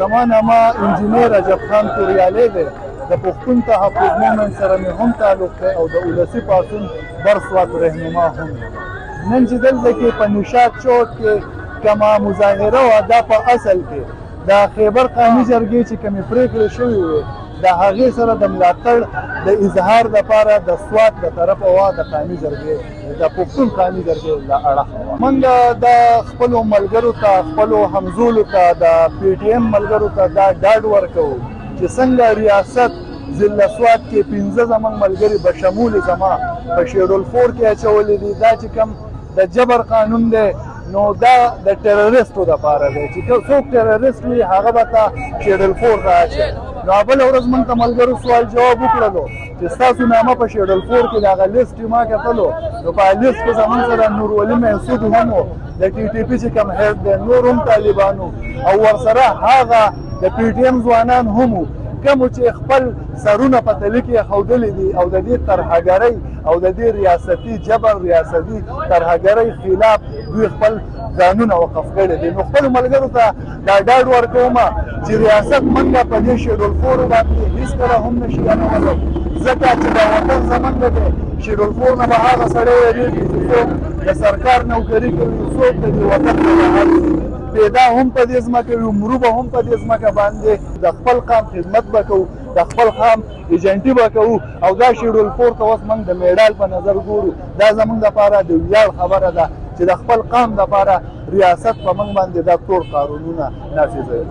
زمانه ما انجینیر عجب خان توریالی دی د پښتون تحفظ مومن سره مې هم تعلق دی او د ولسي پاڅون برسوات رهنما هم نن چې دلته کې په نشاط چوک کې کومه مظاهره وه دا په اصل کې د خیبر قومي جرګې چې کومې پرېکړې شوې وې د هغې سره د ملاتړ د اظهار دپاره د سوات د طرفه وه د قومي جرګې د پښتون قومي جرګې له اړخه وه موږ د خپلو ملګرو ته خپلو همزولو ته د پی ټي ایم ملګرو ته دا ډاډ ورکوو چې څنګه ریاست ضلع سوات کې 15 زموږ ملګري بشمول زما په شیډول 4 کې اچولي دي دا چې کوم د جبر قانون دی نو دا د ټیرریسټو دپاره دی چې څوک ټیرریسټ وي هغه به ته شیډول 4 ته اچي نو بله ورځ موږ ته ملګرو سوال جواب وکړلو چې ستاسو نامه په شیډول 4 کې د هغه لیست چې ما کتلو نو په لیست کې زموږ سره نورولي محسود هم و د ټي ټي پي چې کوم هیډ دی نور هم طالبانو او ورسره هغه د پی ټي ایم ځوانان هم وو کومو چې خپل سرونه په تلي کې ښودلي دي او د دې ترهګرۍ او د دې ریاستي جبر ریاستي ترهګرۍ خلاف دوی خپل ځانونه وقف کړي دي نو خپلو ملګرو ته دا ډاډ ورکوم چې ریاست موږ په دې شیډول 4 باندې هېڅکله هم نشي انولو ځکه چې دا وطن زموږ دی شیډول 4 نه به هغه سړی ویرېږي چې څوک د سرکار نوکري کوي څوک د دې وطن په لحاظ پیدا هم په دې ځمکه وي مرو به هم په دې ځمکه باندې د خپل قام خدمت به کوو د خپل قام ایجنټي به کوو او دا شیډول 4 ته اوس موږ د میډال په نظر ګورو دا زموږ دپاره د ویاړ خبره ده چې د خپل قام دپاره ریاست په موږ باندې دا ټول قانونونه نافظوي